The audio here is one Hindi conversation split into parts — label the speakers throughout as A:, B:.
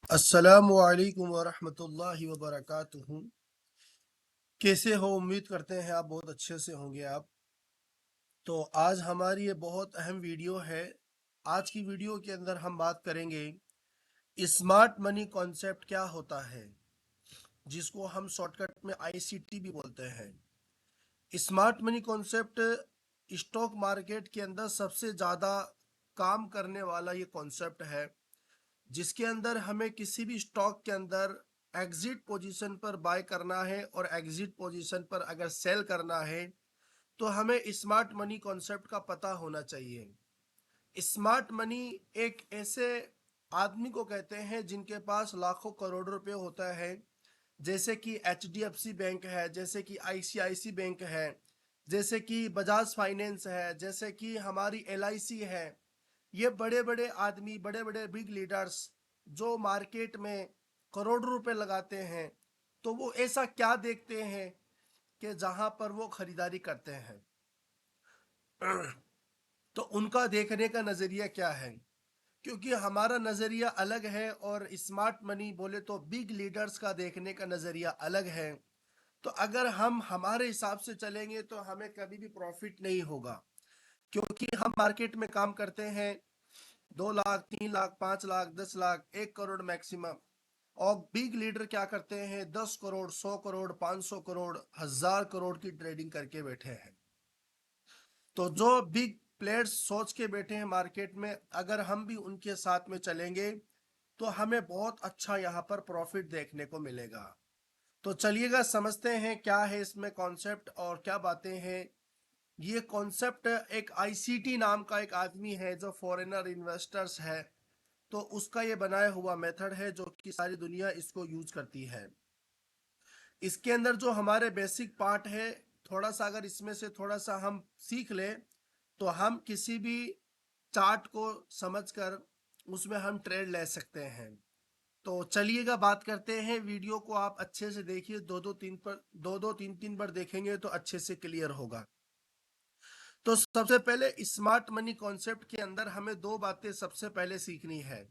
A: अस्सलामु अलैकुम वरहमतुल्लाहि वबरकातुहू। कैसे हो? उम्मीद करते हैं आप बहुत अच्छे से होंगे। आप तो आज हमारी ये बहुत अहम वीडियो है। आज की वीडियो के अंदर हम बात करेंगे स्मार्ट मनी कॉन्सेप्ट क्या होता है, जिसको हम शॉर्टकट में आईसीटी भी बोलते हैं। Smart money concept stock market के अंदर सबसे ज़्यादा काम करने वाला ये कॉन्सेप्ट है, जिसके अंदर हमें किसी भी स्टॉक के अंदर एग्जिट पोजीशन पर बाय करना है और एग्जिट पोजीशन पर अगर सेल करना है तो हमें स्मार्ट मनी कॉन्सेप्ट का पता होना चाहिए। स्मार्ट मनी एक ऐसे आदमी को कहते हैं जिनके पास लाखों करोड़ रुपए होता है, जैसे कि एचडीएफसी बैंक है, जैसे कि आईसीआईसी बैंक है, जैसे कि बजाज फाइनेंस है, जैसे कि हमारी एलआईसी है। ये बड़े बड़े आदमी, बड़े बड़े बिग लीडर्स जो मार्केट में करोड़ों रुपए लगाते हैं, तो वो ऐसा क्या देखते हैं कि जहां पर वो खरीदारी करते हैं। तो उनका देखने का नजरिया क्या है? क्योंकि हमारा नजरिया अलग है और स्मार्ट मनी बोले तो बिग लीडर्स का देखने का नजरिया अलग है। तो अगर हम हमारे हिसाब से चलेंगे तो हमें कभी भी प्रॉफिट नहीं होगा, क्योंकि हम मार्केट में काम करते हैं 2 लाख, 3 लाख, 5 लाख, 10 लाख, 1 करोड़ मैक्सिमम। और बिग लीडर क्या करते हैं? 10 करोड़, 100 करोड़, 500 करोड़, 1000 करोड़ की ट्रेडिंग करके बैठे हैं। तो जो बिग प्लेयर्स सोच के बैठे हैं मार्केट में, अगर हम भी उनके साथ में चलेंगे तो हमें बहुत अच्छा यहाँ पर प्रॉफिट देखने को मिलेगा। तो चलिएगा समझते हैं क्या है इसमें कॉन्सेप्ट और क्या बातें हैं। ये कॉन्सेप्ट एक आईसीटी नाम का एक आदमी है जो फॉरेनर इन्वेस्टर्स है, तो उसका ये बनाया हुआ मेथड है जो कि सारी दुनिया इसको यूज करती है। इसके अंदर जो हमारे बेसिक पार्ट है, थोड़ा सा अगर इसमें से थोड़ा सा हम सीख ले तो हम किसी भी चार्ट को समझकर उसमें हम ट्रेड ले सकते हैं। तो चलिएगा बात करते हैं। वीडियो को आप अच्छे से देखिए, दो दो तीन तीन बार देखेंगे तो अच्छे से क्लियर होगा। तो सबसे पहले स्मार्ट मनी कॉन्सेप्ट के अंदर हमें दो बातें सबसे पहले सीखनी है।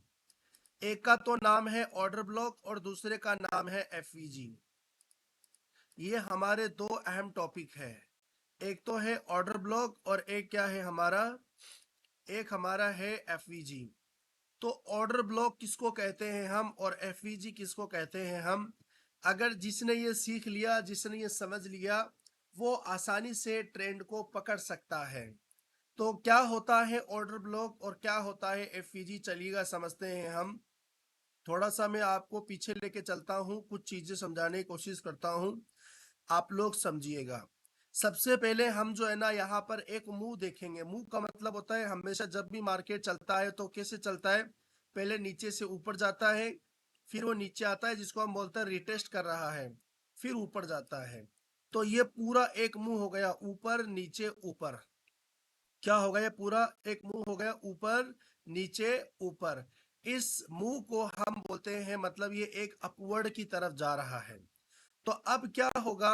A: एक का तो नाम है ऑर्डर ब्लॉक और दूसरे का नाम है एफवीजी। ये हमारे दो अहम टॉपिक है। एक तो है ऑर्डर ब्लॉक और एक क्या है हमारा, एक हमारा है एफवीजी। तो ऑर्डर ब्लॉक किसको कहते हैं हम और एफवीजी किसको कहते हैं हम? अगर जिसने ये सीख लिया, जिसने ये समझ लिया, वो आसानी से ट्रेंड को पकड़ सकता है। तो क्या होता है ऑर्डर ब्लॉक और क्या होता है एफवीजी, चलिएगा समझते हैं हम। थोड़ा सा मैं आपको पीछे लेके चलता हूँ, कुछ चीजें समझाने की कोशिश करता हूँ, आप लोग समझिएगा। सबसे पहले हम जो है ना यहाँ पर एक मुंह देखेंगे। मुंह का मतलब होता है हमेशा जब भी मार्केट चलता है तो कैसे चलता है, पहले नीचे से ऊपर जाता है, फिर वो नीचे आता है जिसको हम बोलते हैं रिटेस्ट कर रहा है, फिर ऊपर जाता है। तो ये पूरा एक मुंह हो गया, ऊपर नीचे ऊपर। क्या हो गया? पूरा एक मुंह हो गया, ऊपर नीचे ऊपर। इस मुंह को हम बोलते हैं, मतलब ये एक अपवर्ड की तरफ जा रहा है। तो अब क्या होगा?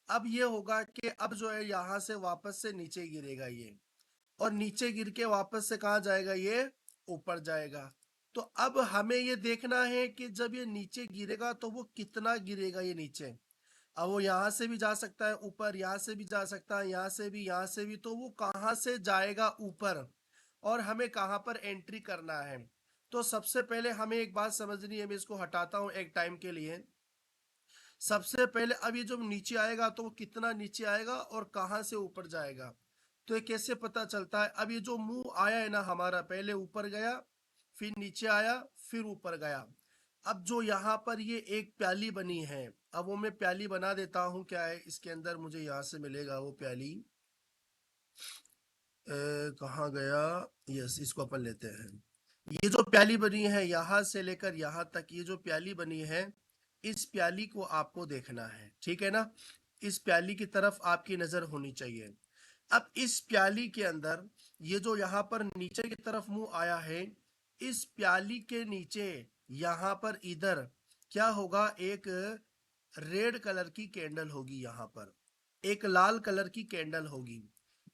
A: अब ये होगा कि अब जो है यहां से वापस से नीचे गिरेगा ये, और नीचे गिर के वापस से कहा जाएगा? ये ऊपर जाएगा। तो अब हमें ये देखना है कि जब ये नीचे गिरेगा तो वो कितना गिरेगा ये नीचे। अब वो यहाँ से भी जा सकता है ऊपर, यहाँ से भी जा सकता है, यहाँ से भी, यहाँ से भी। तो वो कहाँ से जाएगा ऊपर और हमें कहाँ पर एंट्री करना है? तो सबसे पहले हमें एक बात समझनी है, मैं इसको हटाता हूँ एक टाइम के लिए। सबसे पहले अब ये जब नीचे आएगा तो वो कितना नीचे आएगा और कहाँ से ऊपर जाएगा, तो ये कैसे पता चलता है? अब ये जो मुंह आया है ना हमारा, पहले ऊपर गया, फिर नीचे आया, फिर ऊपर गया। अब जो यहाँ पर ये एक प्याली बनी है, अब वो मैं प्याली बना देता हूँ। क्या है इसके अंदर? मुझे यहाँ से मिलेगा वो प्याली। कहाँ गया? यस, इसको अपन लेते हैं। ये जो प्याली बनी है यहाँ से लेकर यहाँ तक, ये जो प्याली बनी है, इस प्याली को आपको देखना है, ठीक है ना? इस प्याली की तरफ आपकी नजर होनी चाहिए। अब इस प्याली के अंदर ये जो यहाँ पर नीचे की तरफ मुंह आया है, इस प्याली के नीचे यहाँ पर इधर क्या होगा? एक रेड कलर की कैंडल होगी, यहाँ पर एक लाल कलर की कैंडल होगी।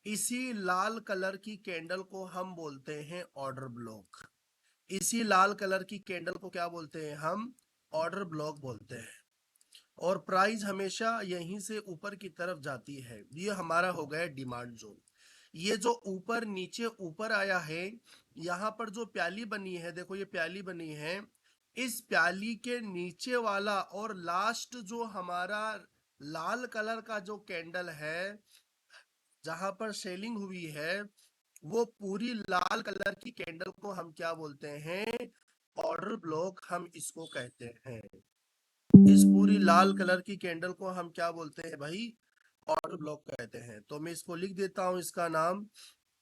A: इसी लाल कलर की कैंडल को हम बोलते हैं ऑर्डर ब्लॉक। इसी लाल कलर की कैंडल को क्या बोलते हैं हम? ऑर्डर ब्लॉक बोलते हैं। और प्राइस हमेशा यहीं से ऊपर की तरफ जाती है। ये हमारा हो गया डिमांड जोन। ये जो ऊपर नीचे ऊपर आया है, यहाँ पर जो प्याली बनी है, देखो ये प्याली बनी है, इस प्याली के नीचे वाला और लास्ट जो हमारा लाल कलर का जो कैंडल है जहां पर सेलिंग हुई है, वो पूरी लाल कलर की कैंडल को हम क्या बोलते हैं? ऑर्डर ब्लॉक हम इसको कहते हैं। इस पूरी लाल कलर की कैंडल को हम क्या बोलते हैं भाई? ऑर्डर ब्लॉक कहते हैं। तो मैं इसको लिख देता हूं, इसका नाम।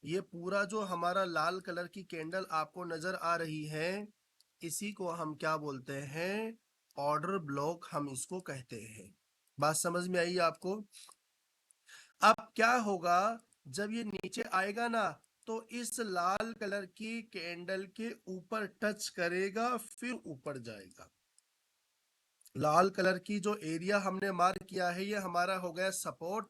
A: ये पूरा जो हमारा लाल कलर की कैंडल आपको नजर आ रही है, इसी को हम क्या बोलते हैं? ऑर्डर ब्लॉक हम इसको कहते हैं। बात समझ में आई आपको? अब क्या होगा जब ये नीचे आएगा ना, तो इस लाल कलर की कैंडल के ऊपर टच करेगा, फिर ऊपर जाएगा। लाल कलर की जो एरिया हमने मार्क किया है, ये हमारा हो गया सपोर्ट।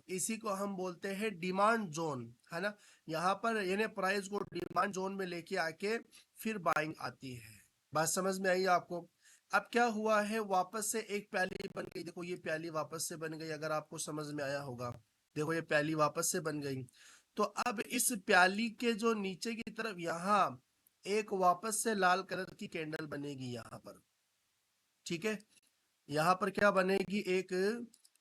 A: इसी को हम बोलते हैं डिमांड जोन, है ना? यहाँ पर यानी प्राइस को डिमांड जोन में लेके आके फिर बाइंग आती है। बात समझ में आई आपको? अब क्या हुआ है, वापस से एक प्याली बन गई। देखो ये प्याली वापस से बन गई, अगर आपको समझ में आया होगा। देखो ये प्याली वापस से बन गई। तो अब इस प्याली के जो नीचे की तरफ यहाँ एक वापस से लाल कलर की कैंडल बनेगी यहाँ पर। ठीक है, यहाँ पर क्या बनेगी? एक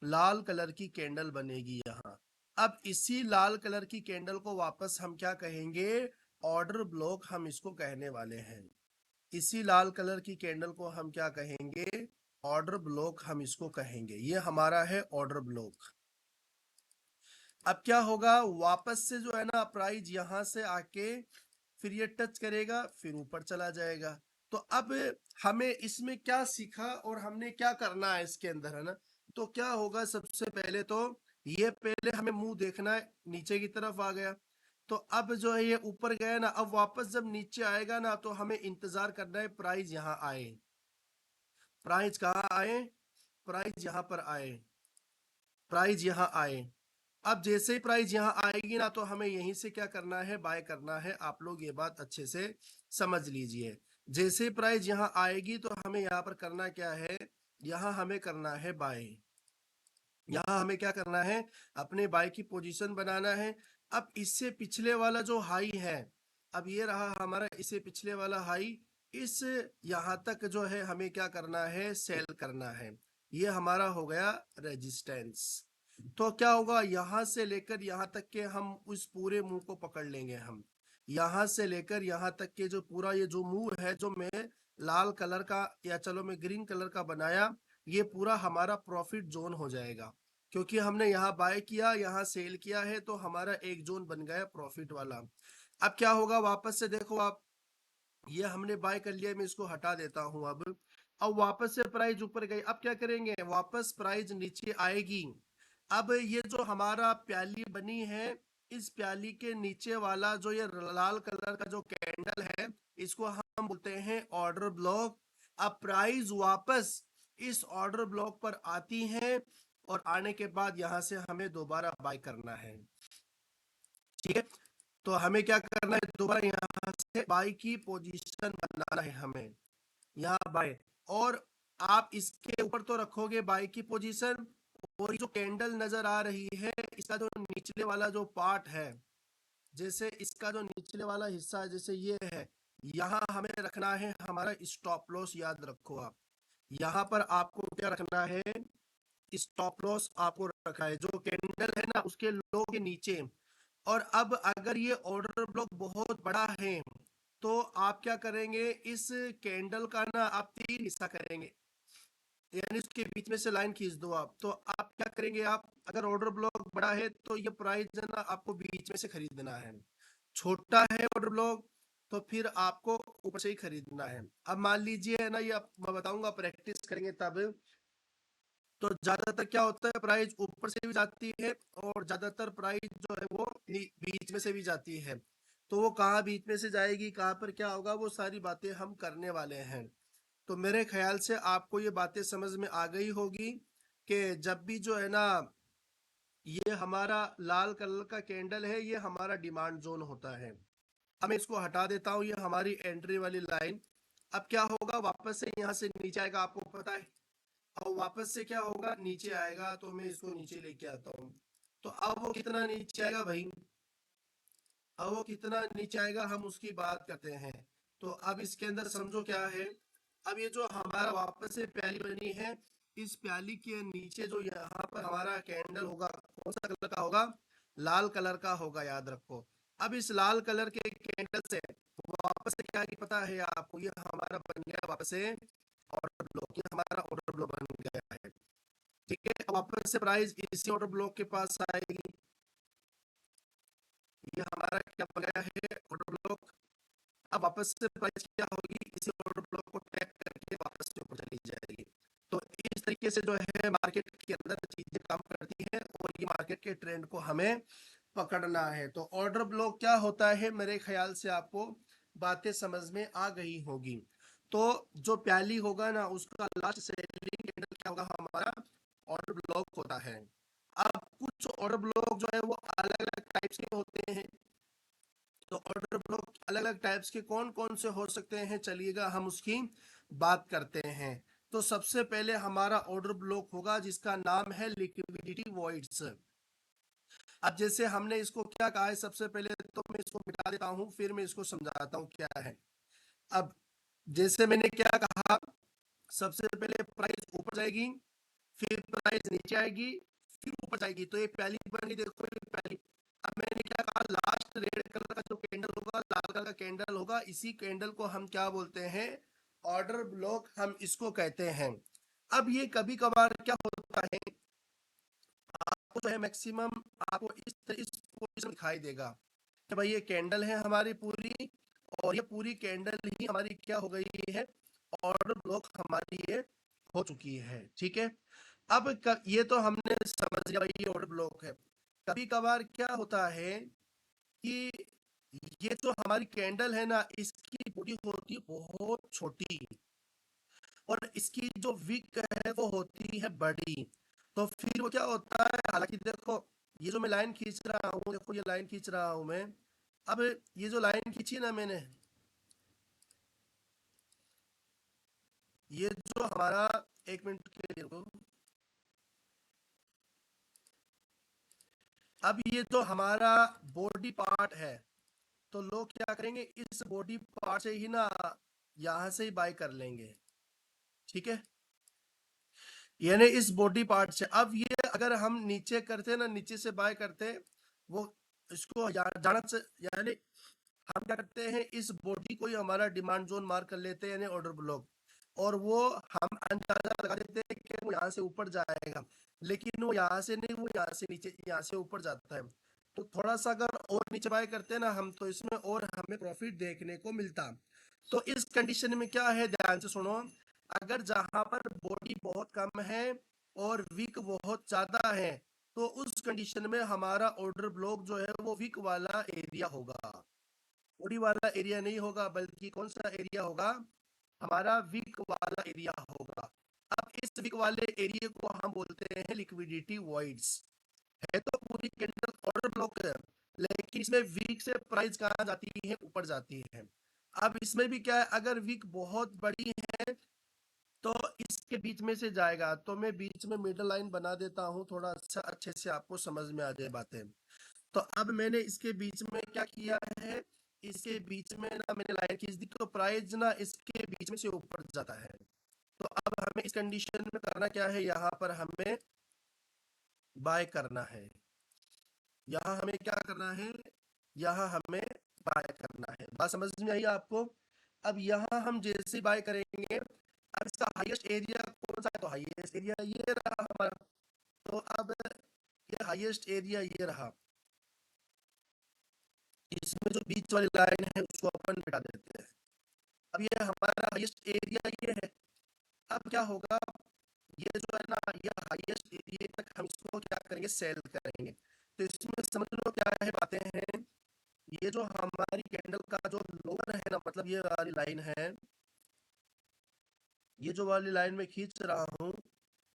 A: लाल कलर की कैंडल बनेगी यहाँ। अब इसी लाल कलर की कैंडल को वापस हम क्या कहेंगे? ऑर्डर ब्लॉक हम इसको कहने वाले हैं। इसी लाल कलर की कैंडल को हम क्या कहेंगे? ऑर्डर ब्लॉक हम इसको कहेंगे। ये हमारा है ऑर्डर ब्लॉक। अब क्या होगा, वापस से जो है ना प्राइस यहां से आके फिर ये टच करेगा, फिर ऊपर चला जाएगा। तो अब हमें इसमें क्या सीखा और हमने क्या करना है इसके अंदर, है ना? तो क्या होगा, सबसे पहले तो ये पहले हमें मुंह देखना है, नीचे की तरफ आ गया। तो अब जो है ये ऊपर गया ना, अब वापस जब नीचे आएगा ना, तो हमें इंतजार करना है प्राइस यहाँ आए। प्राइस कहाँ आए? प्राइस यहाँ पर आए, प्राइस यहाँ आए। अब जैसे ही प्राइस यहाँ आएगी ना, तो हमें यहीं से क्या करना है? बाय करना है। आप लोग ये बात अच्छे से समझ लीजिए। जैसे ही प्राइस यहाँ आएगी, तो हमें यहाँ पर करना क्या है? यहाँ हमें करना है बाय। यहाँ हमें क्या करना है? अपने बाय की पोजीशन बनाना है। अब इससे पिछले वाला जो हाई है, अब ये रहा हमारा, इससे पिछले वाला हाई, इस यहाँ तक जो है हमें क्या करना है? सेल करना है। ये हमारा हो गया रेजिस्टेंस। तो क्या होगा, यहां से लेकर यहां तक के हम उस पूरे मुंह को पकड़ लेंगे। हम यहां से लेकर यहां तक के जो पूरा ये जो मुंह है, जो मैं लाल कलर का या चलो मैं ग्रीन कलर का बनाया, ये पूरा हमारा प्रॉफिट जोन हो जाएगा। क्योंकि हमने यहाँ बाय किया, यहाँ सेल किया है, तो हमारा एक जोन बन गया प्रॉफिट वाला। अब क्या होगा, वापस से देखो आप, ये हमने बाय कर लिया, मैं इसको हटा देता हूं। अब वापस से प्राइस ऊपर गई। अब क्या करेंगे, वापस प्राइस नीचे आएगी। अब ये जो हमारा प्याली बनी है, इस प्याली के नीचे वाला जो ये लाल कलर का जो कैंडल है, इसको हम बोलते हैं ऑर्डर ब्लॉक। अब प्राइस वापस इस ऑर्डर ब्लॉक पर आती है, और आने के बाद यहां से हमें दोबारा बाय करना है। ठीक है, तो हमें क्या करना है? दोबारा यहाँ से बाय की पोजीशन बनाना है हमें, यहाँ बाय। और आप इसके ऊपर तो रखोगे बाय की पोजीशन, और जो कैंडल नजर आ रही है, इसका जो निचले वाला जो पार्ट है, जैसे इसका जो निचले वाला हिस्सा है, जैसे ये है, यहाँ हमें रखना है हमारा स्टॉप लॉस। याद रखो आप, यहाँ पर आपको क्या रखना है? स्टॉप लॉस आपको रखा है, जो कैंडल है ना उसके लो के नीचे। और अब अगर ये ऑर्डर ब्लॉक बहुत बड़ा है, तो आप क्या करेंगे? इस कैंडल का ना आप तीन हिस्सा करेंगे, यानी उसके बीच में से लाइन खींच दो आप। तो आप क्या करेंगे, आप अगर ऑर्डर ब्लॉक बड़ा है, तो ये प्राइस जो ना आपको बीच में से खरीदना है। छोटा है ऑर्डर ब्लॉक, तो फिर आपको ऊपर से ही खरीदना है। अब मान लीजिए, है ना, ये मैं बताऊंगा, प्रैक्टिस करेंगे तब। तो ज्यादातर क्या होता है, प्राइस ऊपर से भी जाती है, और ज्यादातर प्राइस जो है वो बीच में से भी जाती है। तो वो कहाँ बीच में से जाएगी, कहाँ पर क्या होगा, वो सारी बातें हम करने वाले हैं। तो मेरे ख्याल से आपको ये बातें समझ में आ गई होगी कि जब भी जो है ना ये हमारा लाल कलर का कैंडल है, ये हमारा डिमांड जोन होता है। अब मैं इसको हटा देता हूँ, ये हमारी एंट्री वाली लाइन। अब क्या होगा, वापस से यहाँ से नीचे आएगा, आपको पता है, और वापस से क्या होगा, नीचे आएगा। तो मैं इसको नीचे लेके आता हूँ। तो अब वो कितना नीचे आएगा भाई, अब वो कितना नीचे आएगा, हम उसकी बात करते हैं। तो अब इसके अंदर समझो क्या है, अब ये जो हमारा वापस से प्याली बनी है, इस प्याली के नीचे जो यहाँ पर हमारा कैंडल होगा, कौन सा कलर का होगा, लाल कलर का होगा, याद रखो। अब इस लाल कलर के कैंडल से वापस से क्या, पता है आपको, ये हमारा बन गया वापस से ऑर्डर ब्लॉक, ये हमारा ऑर्डर ब्लॉक बन गया है। ठीक है, अब वापस से प्राइस इसी ऑर्डर ब्लॉक के पास आएगी। ये हमारा क्या बन गया है, ऑर्डर ब्लॉक। अब वापस से प्राइस क्या होगी, इसी ऑर्डर ब्लॉक को टैप करके वापस से ऊपर चली जाएगी। तो इस तरीके से जो है मार्केट के अंदर चीजें काम करती हैं, और ये मार्केट के ट्रेंड को हमें पकड़ना है। तो ऑर्डर ब्लॉक क्या होता है, मेरे ख्याल से आपको बातें समझ में आ गई होगी। तो जो प्याली होगा ना, उसका लास्ट सेलिंग कैंडल क्या होगा, हमारा ऑर्डर ब्लॉक होता है। अब कुछ ऑर्डर ब्लॉक जो है वो अलग अलग टाइप्स के होते हैं। तो ऑर्डर ब्लॉक अलग अलग टाइप्स के कौन कौन से हो सकते हैं, चलिएगा हम उसकी बात करते हैं। तो सबसे पहले हमारा ऑर्डर ब्लॉक होगा जिसका नाम है लिक्विडिटी वॉइड्स। अब जैसे हमने इसको क्या कहा है, सबसे पहले तो मैं इसको मिटा देता हूं, फिर मैं इसको समझाता हूं क्या है। अब जैसे मैंने क्या कहा, सबसे पहले प्राइस ऊपर जाएगी, फिर प्राइस नीचे आएगी, फिर ऊपर जाएगी। तो ये पहली बनी, देखो ये पहली। अब मैंने क्या कहा, लास्ट रेड कलर का जो कैंडल होगा, लाल कलर का कैंडल होगा, इसी कैंडल को हम क्या बोलते हैं, ऑर्डर ब्लॉक हम इसको कहते हैं। अब ये कभी कभार क्या होता है, आपको जो है मैक्सिमम आपको इस पोजीशन दिखाई देगा कि भाई ये कैंडल है हमारी पूरी, और ये पूरी कैंडल ही हमारी क्या हो गई है, ऑर्डर ब्लॉक हमारी ये हो चुकी है। ठीक है, अब ये तो हमने समझ लिया भाई ये ऑर्डर ब्लॉक है। कभी कभार क्या होता है कि ये जो हमारी कैंडल है ना, इसकी बॉडी होती है बहुत छोटी, और इसकी जो विक है वो होती है बड़ी। तो फिर वो क्या होता है, हालांकि देखो ये जो मैं लाइन खींच रहा हूँ, देखो ये लाइन खींच रहा हूँ मैं। अब ये जो लाइन खींची ना मैंने, ये जो हमारा, एक मिनट के लिए रुको। अब ये जो हमारा बॉडी पार्ट है, तो लोग क्या करेंगे, इस बॉडी पार्ट से ही ना यहाँ से ही बाय कर लेंगे। ठीक है, यानी इस बॉडी पार्ट से। अब ये अगर हम नीचे करते ना, नीचे से बाय करते, वो इसको जाना से, यानी हम क्या करते हैं, इस बॉडी को ही हमारा डिमांड जोन मार्क कर लेते हैं, यानी ऑर्डर ब्लॉक। और वो हम अंदाजा लगा देते हैं कि वो यहाँ से ऊपर जाएगा, लेकिन वो यहाँ से नहीं, वो यहाँ से नीचे, यहाँ से ऊपर जाता है। तो थोड़ा सा अगर और नीचे बाय करते हैं ना हम, तो इसमें और हमें प्रॉफिट देखने को मिलता। तो इस कंडीशन में क्या है, ध्यान से सुनो, अगर जहां पर बॉडी बहुत कम है और वीक बहुत ज्यादा है, तो उस कंडीशन में हमारा ऑर्डर ब्लॉक जो है वो वीक वाला एरिया होगा, बॉडी वाला एरिया नहीं होगा, बल्कि कौन सा एरिया होगा, हमारा वीक वाला एरिया होगा। अब इस वीक वाले एरिया को हम बोलते हैं लिक्विडिटी वॉइड्स। है तो पूरी कैंडल ऑर्डर ब्लॉक है, लेकिन इसमें वीक से प्राइस कहाँ जाती है, ऊपर जाती है। अब इसमें भी क्या है, अगर वीक बहुत बड़ी है तो इसके बीच में से जाएगा। तो मैं बीच में मिडल लाइन बना देता हूँ, थोड़ा अच्छा अच्छे से आपको समझ में आ जाए बातें। तो अब मैंने इसके बीच में क्या किया है, इसके बीच में ना मैंने लाइन खींच दी, तो प्राइस ना इसके बीच में से ऊपर जाता है। तो अब हमें इस कंडीशन में करना क्या है, यहाँ पर हमें बाय करना है, यहाँ हमें क्या करना है, यहाँ हमें बाय करना है। बात समझ में आई आपको। अब यहाँ हम जैसे बाय करेंगे, अब इसका हाईएस्ट एरिया कौन सा है, तो हाईएस्ट एरिया ये रहा हमारा। तो अब ये हाईएस्ट एरिया ये रहा, इसमें जो बीच वाली लाइन है उसको अपन मिटा देते हैं। अब ये हमारा हाईएस्ट एरिया ये है। अब क्या होगा, ये जो है ना, ये हाईएस्ट एरिया तक हम इसको क्या करेंगे, सेल करेंगे। तो इसमें समझ लो क्या है बातें हैं, ये जो हमारी कैंडल का जो लोअर है ना, मतलब ये वाली लाइन है, ये जो वाली लाइन में खींच रहा हूँ,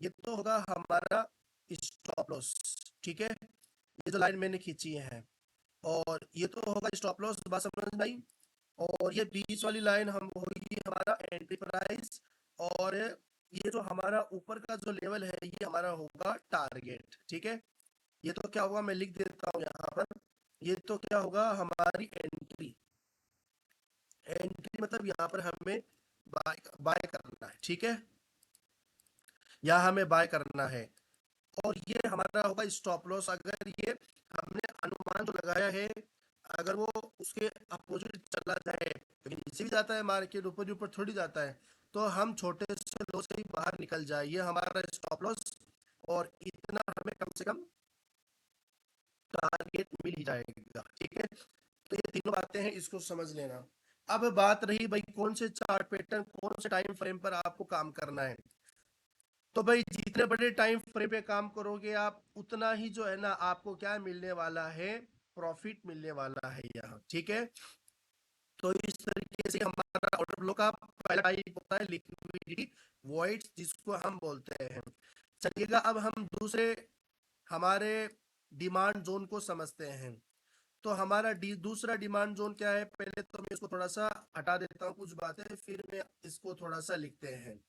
A: ये तो होगा हमारा स्टॉप लॉस। ठीक है, ये जो लाइन मैंने खींची है, और ये तो होगा स्टॉप लॉस, बात समझ में आई। और ये बीच वाली लाइन हम होगी हमारा एंट्री प्राइस, और ये जो हमारा ऊपर का जो लेवल है ये हमारा होगा टारगेट। ठीक है, ये तो क्या होगा, मैं लिख देता हूँ यहाँ पर, ये तो क्या होगा हमारी एंट्री। एंट्री मतलब यहाँ पर हमें बाय बाय करना है। ठीक है, यहाँ हमें बाय करना है। और ये हमारा होगा स्टॉप लॉस, अगर ये हमने अनुमान जो लगाया है अगर वो उसके अपोजिट चला जाए, तो नीचे भी जाता है मार्केट, ऊपर ऊपर थोड़ी जाता है, तो हम छोटे से लॉस से ही बाहर निकल जाए, ये हमारा स्टॉप लॉस। और इतना हमें कम से कम टारगेट मिल ही जाएगा। ठीक है, तो ये तीनों बातें हैं, इसको समझ लेना। अब बात रही भाई कौन से चार्ट पैटर्न, कौन से टाइम फ्रेम पर आपको काम करना है। तो भाई जितने बड़े टाइम फ्रेम पे काम करोगे आप, उतना ही जो है ना आपको क्या मिलने वाला है, प्रॉफिट मिलने वाला है यहाँ। ठीक है, तो इस तरीके से हमारा ऑर्डर ब्लॉक का पहला टाइप होता है लिक्विडिटी वॉइड्स, जिसको हम बोलते हैं। चलिएगा अब हम दूसरे हमारे डिमांड जोन को समझते हैं। तो हमारा दूसरा डिमांड जोन क्या है, पहले तो मैं इसको थोड़ा सा हटा देता हूँ कुछ बातें, फिर मैं इसको थोड़ा सा लिखते हैं।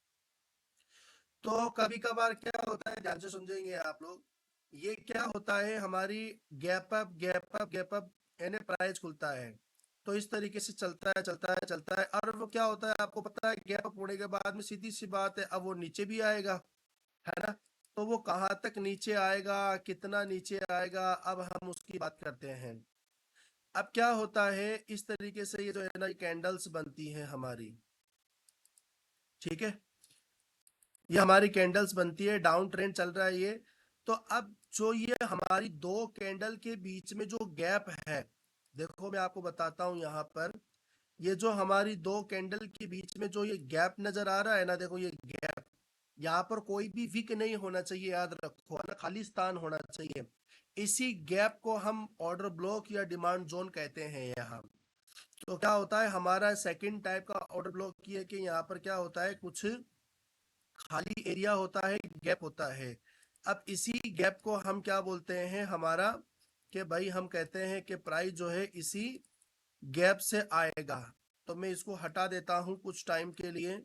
A: तो कभी कभार क्या होता है, ध्यान से समझेंगे आप लोग, ये क्या होता है हमारी gap up gap up gap up, यानी प्राइस खुलता है, तो इस तरीके से चलता है चलता है चलता है, और वो क्या होता है आपको पता है, गैप अप होने के बाद में सीधी सी बात है, अब वो नीचे भी आएगा, है ना। तो वो कहाँ तक नीचे आएगा, कितना नीचे आएगा, अब हम उसकी बात करते हैं। अब क्या होता है, इस तरीके से ये जो है ना कैंडल्स बनती हैं हमारी। ठीक है, ये हमारी कैंडल्स बनती है, डाउन ट्रेंड चल रहा है ये। तो अब जो ये हमारी दो कैंडल के बीच में जो गैप है, देखो मैं आपको बताता हूं यहाँ पर, ये जो हमारी दो कैंडल के बीच में जो ये गैप नजर आ रहा है ना, देखो ये गैप, यहाँ पर कोई भी विक नहीं होना चाहिए, याद रखो, है ना, खाली स्थान होना चाहिए। इसी गैप को हम ऑर्डर ब्लॉक या डिमांड जोन कहते हैं यहाँ। तो क्या होता है हमारा सेकंड टाइप का ऑर्डर ब्लॉक ये है कि यहाँ पर क्या होता है, कुछ खाली एरिया होता है, गैप होता है। अब इसी गैप को हम क्या बोलते हैं हमारा, कि भाई हम कहते हैं कि प्राइस जो है इसी गैप से आएगा। तो मैं इसको हटा देता हूं कुछ टाइम के लिए,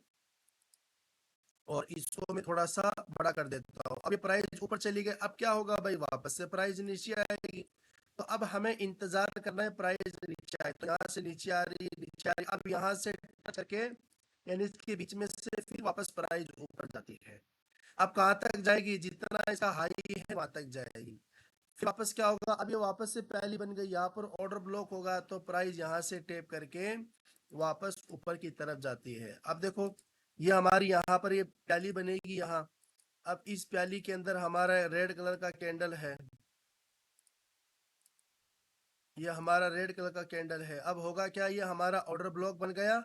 A: और इसको मैं थोड़ा सा बड़ा कर देता हूँ। अब ये प्राइस ऊपर चली गई, अब क्या होगा भाई, वापस से प्राइस नीचे आएगी। तो अब हमें इंतजार करना है प्राइस नीचे आए, तो यहाँ से नीचे आ रही है, नीचे आ रही है, अब यहाँ से टच करके यानी इसके बीच में से फिर वापस प्राइस ऊपर जाती है। अब कहाँ तक जाएगी, जितना इसका हाई है वहां तक जाएगी। फिर वापस क्या होगा, अब ये वापस से पहली बन गई, यहाँ पर ऑर्डर ब्लॉक होगा, तो प्राइस यहाँ से टेप करके वापस ऊपर की तरफ जाती है। अब देखो ये हमारी यहाँ पर ये प्याली बनेगी यहाँ। अब इस प्याली के अंदर हमारा रेड कलर का कैंडल है, ये हमारा रेड कलर का कैंडल है। अब होगा क्या, ये हमारा ऑर्डर ब्लॉक बन गया।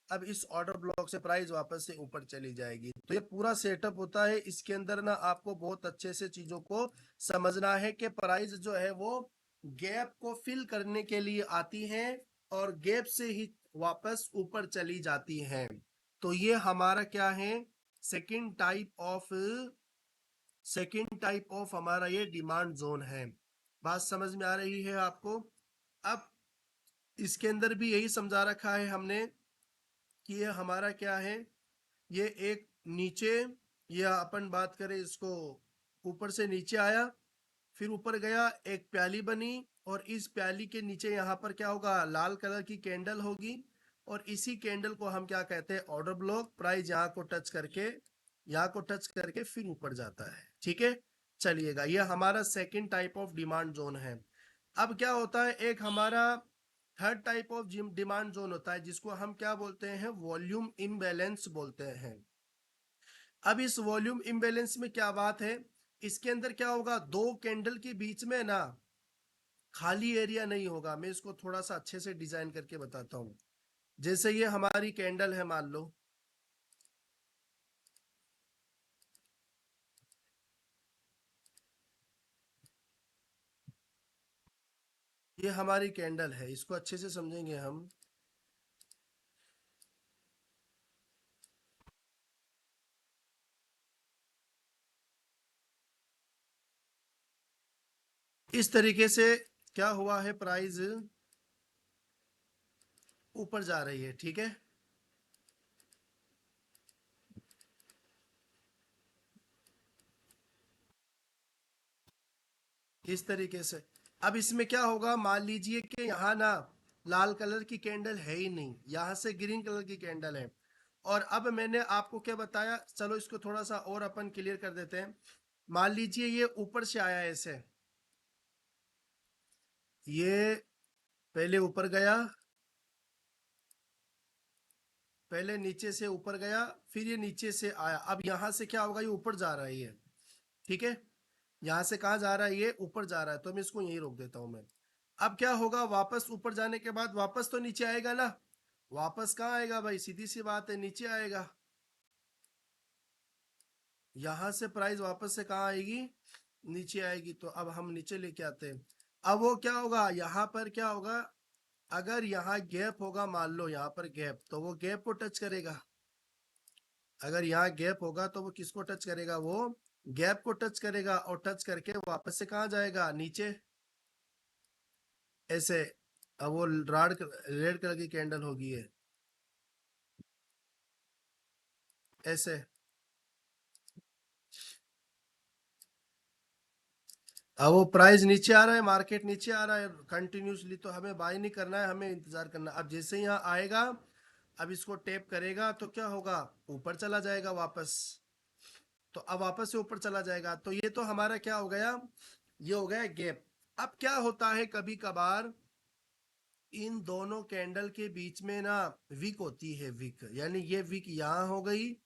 A: अब इस ऑर्डर ब्लॉक से प्राइस वापस से ऊपर चली जाएगी। तो ये पूरा सेटअप होता है, इसके अंदर ना आपको बहुत अच्छे से चीजों को समझना है कि प्राइस जो है वो गैप को फिल करने के लिए आती है, और गैप से ही वापस ऊपर चली जाती है। तो ये हमारा क्या है, सेकंड टाइप ऑफ हमारा ये डिमांड जोन है। बात समझ में आ रही है आपको। अब इसके अंदर भी यही समझा रखा है हमने कि ये हमारा क्या है, ये एक नीचे, या अपन बात करें इसको, ऊपर से नीचे आया, फिर ऊपर गया, एक प्याली बनी, और इस प्याली के नीचे यहाँ पर क्या होगा, लाल कलर की कैंडल होगी, और इसी कैंडल को हम क्या कहते हैं, ऑर्डर ब्लॉक। प्राइस यहाँ को टच करके फिर ऊपर जाता है। ठीक है, चलिएगा, ये हमारा second type of demand zone है। अब क्या होता है, एक हमारा third type of demand zone होता है, जिसको हम क्या बोलते हैं, वॉल्यूम इम्बैलेंस बोलते हैं। अब इस वॉल्यूम इम्बैलेंस में क्या बात है, इसके अंदर क्या होगा, दो कैंडल के बीच में ना खाली एरिया नहीं होगा। मैं इसको थोड़ा सा अच्छे से डिजाइन करके बताता हूं। जैसे ये हमारी कैंडल है, मान लो ये हमारी कैंडल है, इसको अच्छे से समझेंगे हम। इस तरीके से क्या हुआ है, प्राइस ऊपर जा रही है, ठीक है। इस तरीके से। अब इसमें क्या होगा, मान लीजिए कि यहाँ ना लाल कलर की कैंडल है ही नहीं, यहाँ से ग्रीन कलर की कैंडल है। और अब मैंने आपको क्या बताया, चलो इसको थोड़ा सा और अपन क्लियर कर देते हैं। मान लीजिए ये ऊपर से आया ऐसे, ये पहले ऊपर गया, पहले नीचे से ऊपर गया, फिर ये नीचे से आया। अब यहाँ से क्या होगा, ये ऊपर जा रहा है ये, ठीक है। यहाँ से कहाँ जा रहा है, ये ऊपर जा रहा है, तो मैं इसको यहीं रोक देता हूँ मैं। अब क्या होगा, वापस ऊपर जाने के बाद वापस तो नीचे आएगा ना। वापस कहाँ आएगा भाई, सीधी सी बात है, नीचे आएगा। यहां से प्राइस वापस से कहाँ आएगी, नीचे आएगी। तो अब हम नीचे लेके आते हैं। अब वो क्या होगा, यहाँ पर क्या होगा, अगर यहाँ गैप होगा, मान लो यहाँ पर गैप, तो वो गैप को टच करेगा। अगर यहाँ गैप होगा तो वो किसको टच करेगा, वो गैप को टच करेगा, और टच करके वापस से कहाँ जाएगा, नीचे, ऐसे। अब वो रेड कलर की कैंडल होगी है, ऐसे। अब वो प्राइस नीचे आ रहा है, मार्केट नीचे आ रहा है कंटिन्यूसली, तो हमें बाय नहीं करना है, हमें इंतजार करना। अब जैसे ही यहाँ आएगा, अब इसको टैप करेगा तो क्या होगा, ऊपर चला जाएगा वापस। तो अब वापस से ऊपर चला जाएगा, तो ये तो हमारा क्या हो गया, ये हो गया गैप। अब क्या होता है, कभी कभार इन दोनों कैंडल के बीच में ना विक होती है, विक, यानी ये विक यहाँ हो गई,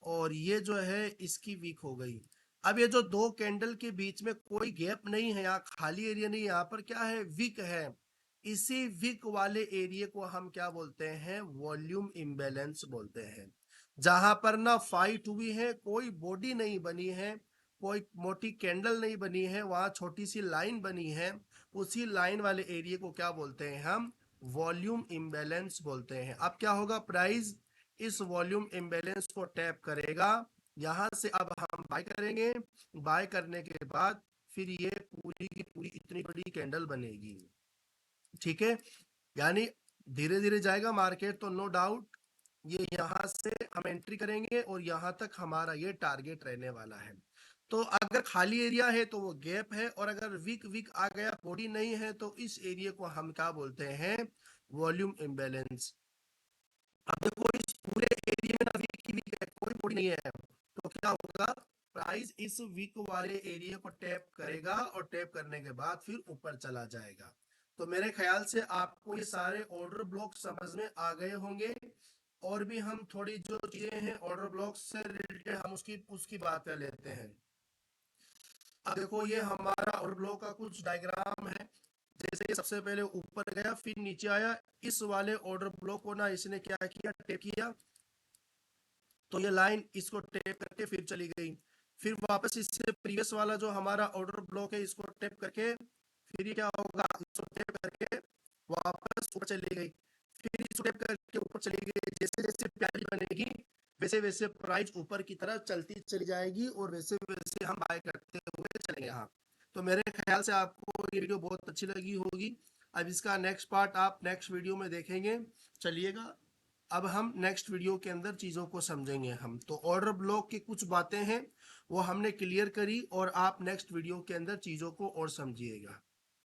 A: और ये जो है इसकी वीक हो गई। अब ये जो दो कैंडल के बीच में कोई गैप नहीं है, यहाँ खाली एरिया नहीं, यहाँ पर क्या है, विक है। इसी विक वाले एरिया को हम क्या बोलते हैं, वॉल्यूम इम्बैलेंस बोलते हैं। जहां पर ना फाइट हुई है, कोई बॉडी नहीं बनी है, कोई मोटी कैंडल नहीं बनी है, वहां छोटी सी लाइन बनी है, उसी लाइन वाले एरिया को क्या बोलते हैं हम, वॉल्यूम इम्बैलेंस बोलते हैं। अब क्या होगा, प्राइस इस वॉल्यूम इम्बैलेंस को टैप करेगा, यहां से अब हम बाय करेंगे। बाय करने के बाद फिर ये पूरी की पूरी इतनी बड़ी कैंडल बनेगी, ठीक है। यानी धीरे धीरे जाएगा मार्केट, तो नो डाउट ये यहाँ से हम एंट्री करेंगे, और यहाँ तक हमारा ये टारगेट रहने वाला है। तो अगर खाली एरिया है तो वो गैप है, और अगर वीक वीक आ गया, बॉडी नहीं है, तो इस एरिया को हम क्या बोलते हैं, वॉल्यूम इम्बैलेंस। अब देखो इस पूरे एरिया में ना वीक की वीक है, कोई बॉडी नहीं है, तो क्या होगा, प्राइस इस वीक वाले एरिया को टैप करेगा, और टैप करने के बाद फिर ऊपर चला जाएगा। तो मेरे ख्याल से आपको ये सारे ऑर्डर ब्लॉक समझ में आ गए होंगे। और भी हम थोड़ी जो चीजें हैं ऑर्डर ब्लॉक से रिलेटेड, हम उसकी उसकी बात कर लेते हैं। अब देखो ये हमारा ऑर्डर ब्लॉक का कुछ डायग्राम है। जैसे कि सबसे पहले ऊपर गया, फिर नीचे आया, इस वाले ऑर्डर ब्लॉक को ना इसने क्या किया, टैप किया, तो ये लाइन इसको टैप करके फिर चली गई। फिर वापस इससे प्रीवियस वाला जो हमारा ऑर्डर ब्लॉक है, इसको टैप करके फिर ये क्या होगा, इसको टैप करके वापस ऊपर चली गई। फिर इसको टैप करके ऊपर चली गई। जैसे जैसे प्याली बनेगी, वैसे वैसे प्राइस ऊपर की तरफ चलती चली जाएगी, और वैसे वैसे हम बाय करते हुए चलेंगे यहाँ। तो मेरे ख्याल से आपको ये वीडियो बहुत अच्छी लगी होगी। अब इसका नेक्स्ट पार्ट आप नेक्स्ट वीडियो में देखेंगे। चलिएगा, अब हम नेक्स्ट वीडियो के अंदर चीज़ों को समझेंगे। हम तो ऑर्डर ब्लॉक की कुछ बातें हैं वो हमने क्लियर करी, और आप नेक्स्ट वीडियो के अंदर चीज़ों को और समझिएगा।